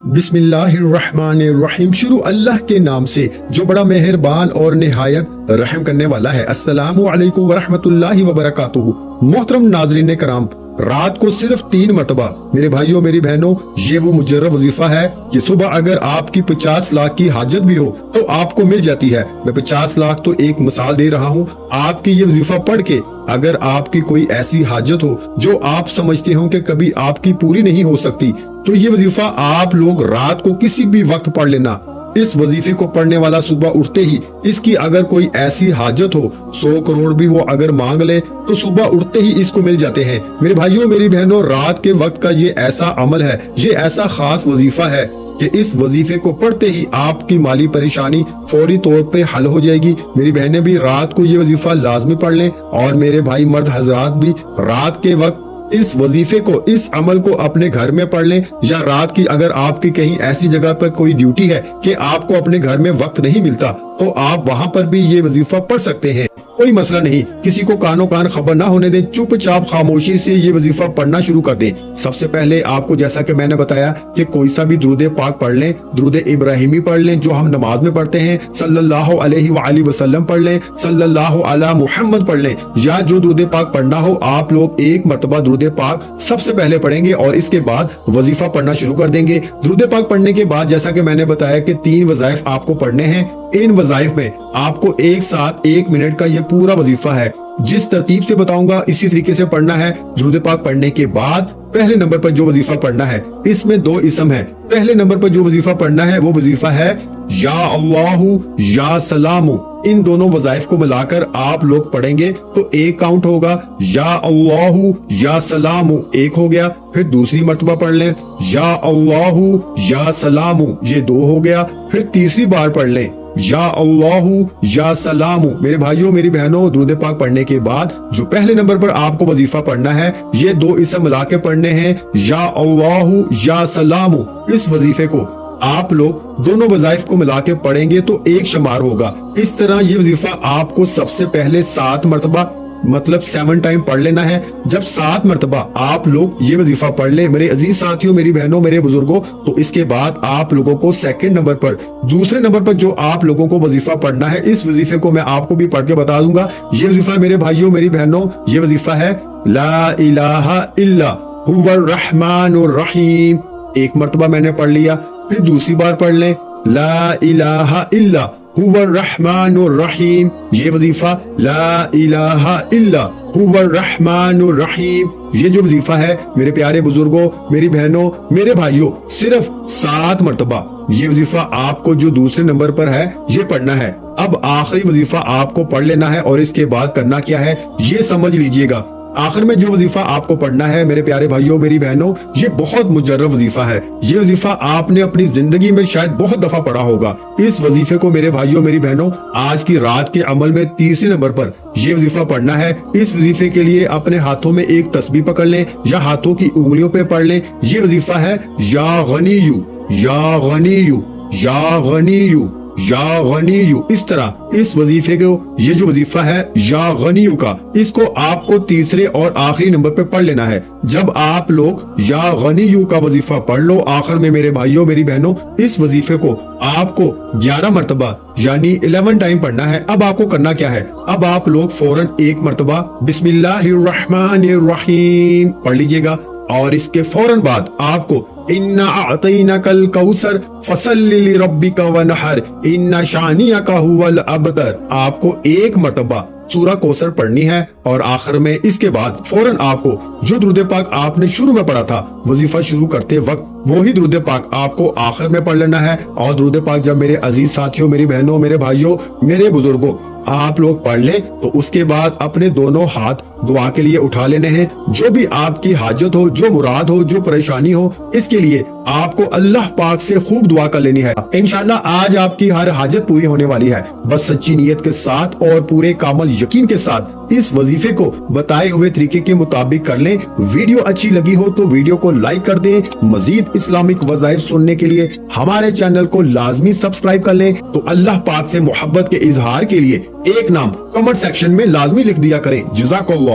بسم اللہ الرحمن الرحیم، شروع اللہ کے نام سے جو بڑا مہربان اور نہایت رحم کرنے والا ہے۔ السلام علیکم ورحمۃ اللہ وبرکاتہ۔ محترم ناظرین کرام، رات کو صرف 3 مرتبہ میرے بھائیوں میری بہنوں یہ وہ مجرب وظیفہ ہے کہ صبح اگر آپ کی 50 لاکھ کی حاجت بھی ہو تو آپ کو مل جاتی ہے۔ میں 50 لاکھ تو ایک مثال دے رہا ہوں، آپ کی یہ وظیفہ پڑھ کے اگر آپ کی کوئی ایسی حاجت ہو جو آپ سمجھتے ہوں کہ کبھی آپ کی پوری نہیں ہو سکتی، تو یہ وظیفہ آپ لوگ رات کو کسی بھی وقت پڑھ لینا۔ اس وظیفے کو پڑھنے والا صبح اٹھتے ہی اس کی اگر کوئی ایسی حاجت ہو، 100 کروڑ بھی وہ اگر مانگ لے تو صبح اٹھتے ہی اس کو مل جاتے ہیں۔ میرے بھائیوں میری بہنوں، رات کے وقت کا یہ ایسا عمل ہے، یہ ایسا خاص وظیفہ ہے کہ اس وظیفے کو پڑھتے ہی آپ کی مالی پریشانی فوری طور پہ حل ہو جائے گی۔ میری بہنیں بھی رات کو یہ وظیفہ لازمی پڑھ لیں، اور میرے بھائی مرد حضرات بھی رات کے وقت اس وظیفے کو، اس عمل کو اپنے گھر میں پڑھ لیں، یا رات کی اگر آپ کی کہیں ایسی جگہ پر کوئی ڈیوٹی ہے کہ آپ کو اپنے گھر میں وقت نہیں ملتا تو آپ وہاں پر بھی یہ وظیفہ پڑھ سکتے ہیں، کوئی مسئلہ نہیں۔ کسی کو کانوں کان خبر نہ ہونے دیں، چپ چاپ خاموشی سے یہ وظیفہ پڑھنا شروع کر دیں۔ سب سے پہلے آپ کو جیسا کہ میں نے بتایا کہ کوئی سا بھی درود پاک پڑھ لیں، درود ابراہیمی پڑھ لیں جو ہم نماز میں پڑھتے ہیں، صلی اللہ علیہ وآلہ وسلم پڑھ لیں، صلی اللہ علی محمد پڑھ لیں، یا جو درود پاک پڑھنا ہو آپ لوگ ایک مرتبہ درود پاک سب سے پہلے پڑھیں گے اور اس کے بعد وظیفہ پڑھنا شروع کر دیں گے۔ درود پاک پڑھنے کے بعد جیسا کہ میں نے بتایا کہ 3 وظائف آپ کو پڑھنے ہیں۔ ان وظائف میں آپ کو ایک ساتھ 1 منٹ کا یہ پورا وظیفہ ہے، جس ترتیب سے بتاؤں گا اسی طریقے سے پڑھنا ہے۔ درود پاک پڑھنے کے بعد پہلے نمبر پر جو وظیفہ پڑھنا ہے، اس میں 2 اسم ہے۔ پہلے نمبر پر جو وظیفہ پڑھنا ہے وہ وظیفہ ہے یا اللہ یا سلام۔ ان دونوں وظائف کو ملا کر آپ لوگ پڑھیں گے تو ایک کاؤنٹ ہوگا، یا اللہ یا سلام ایک ہو گیا، پھر دوسری مرتبہ پڑھ لیں یا اللہ یا سلام، یہ 2 ہو گیا، پھر تیسری بار پڑھ لیں یا اللہ یا سلام۔ میرے بھائیوں میری بہنوں، درود پاک پڑھنے کے بعد جو پہلے نمبر پر آپ کو وظیفہ پڑھنا ہے، یہ 2 اسم ملا کے پڑھنے ہیں، یا اللہ یا سلام۔ اس وظیفے کو آپ لوگ دونوں وظائف کو ملا کے پڑھیں گے تو ایک شمار ہوگا۔ اس طرح یہ وظیفہ آپ کو سب سے پہلے 7 مرتبہ مطلب 7 ٹائم پڑھ لینا ہے۔ جب 7 مرتبہ آپ لوگ یہ وظیفہ پڑھ لیں میرے عزیز ساتھیوں، میری بہنوں، میرے بزرگوں، تو اس کے بعد آپ لوگوں کو سیکنڈ نمبر پر، دوسرے نمبر پر جو آپ لوگوں کو وظیفہ پڑھنا ہے، اس وظیفے کو میں آپ کو بھی پڑھ کے بتا دوں گا۔ یہ وظیفہ میرے بھائیوں میری بہنوں، یہ وظیفہ ہے لا الہ الا هو الرحمن الرحیم۔ 1 مرتبہ میں نے پڑھ لیا، پھر دوسری بار پڑھ لیں لا الہ الا هو الرحمن الرحیم۔ یہ وظیفہ لا الہ الا هو الرحمن الرحیم، یہ جو وظیفہ ہے میرے پیارے بزرگوں، میری بہنوں، میرے بھائیوں، صرف 7 مرتبہ یہ وظیفہ آپ کو جو دوسرے نمبر پر ہے یہ پڑھنا ہے۔ اب آخری وظیفہ آپ کو پڑھ لینا ہے، اور اس کے بعد کرنا کیا ہے یہ سمجھ لیجئے گا۔ آخر میں جو وظیفہ آپ کو پڑھنا ہے میرے پیارے بھائیوں میری بہنوں، یہ بہت مجرب وظیفہ ہے۔ یہ وظیفہ آپ نے اپنی زندگی میں شاید بہت دفعہ پڑھا ہوگا۔ اس وظیفے کو میرے بھائیوں میری بہنوں آج کی رات کے عمل میں تیسرے نمبر پر یہ وظیفہ پڑھنا ہے۔ اس وظیفے کے لیے اپنے ہاتھوں میں ایک تسبیح پکڑ لیں یا ہاتھوں کی انگلیوں پہ پڑھ لیں۔ یہ وظیفہ ہے یا غنیو یا غنیو یا غنیو یا غنیو۔ اس طرح اس وظیفے کو، یہ جو وظیفہ ہے یا غنیو کا، اس کو آپ کو تیسرے اور آخری نمبر پہ پڑھ لینا ہے۔ جب آپ لوگ یا غنیو کا وظیفہ پڑھ لو آخر میں میرے بھائیوں میری بہنوں، اس وظیفے کو آپ کو 11 مرتبہ یعنی 11 ٹائم پڑھنا ہے۔ اب آپ کو کرنا کیا ہے، اب آپ لوگ فوراً 1 مرتبہ بسم اللہ الرحمن الرحیم پڑھ لیجئے گا، اور اس کے فوراً بعد آپ کو اِنَّا أَعْطَيْنَاكَ الْكَوْثَرَ فَصَلِّ لِرَبِّكَ وَانْحَرْ إِنَّ شَانِئَكَ هُوَ الْأَبْتَرُ۔ آپ کو 1 مرتبہ سورہ کوثر پڑھنی ہے، اور آخر میں اس کے بعد فوراً آپ کو جو درود پاک آپ نے شروع میں پڑھا تھا وظیفہ شروع کرتے وقت، وہی درود پاک آپ کو آخر میں پڑھ لینا ہے۔ اور درود پاک جب میرے عزیز ساتھیوں، میری بہنوں، میرے بھائیوں، میرے بزرگوں آپ لوگ پڑھ لیں تو اس کے بعد اپنے دونوں ہاتھ دعا کے لیے اٹھا لینے ہیں۔ جو بھی آپ کی حاجت ہو، جو مراد ہو، جو پریشانی ہو، اس کے لیے آپ کو اللہ پاک سے خوب دعا کر لینی ہے۔ انشاءاللہ آج آپ کی ہر حاجت پوری ہونے والی ہے، بس سچی نیت کے ساتھ اور پورے کامل یقین کے ساتھ اس وظیفے کو بتائے ہوئے طریقے کے مطابق کر لیں۔ ویڈیو اچھی لگی ہو تو ویڈیو کو لائک کر دیں۔ مزید اسلامک وظائف سننے کے لیے ہمارے چینل کو لازمی سبسکرائب کر لیں۔ تو اللہ پاک سے محبت کے اظہار کے لیے ایک نام کمنٹ سیکشن میں لازمی لکھ دیا کریں۔ جزاک اللہ۔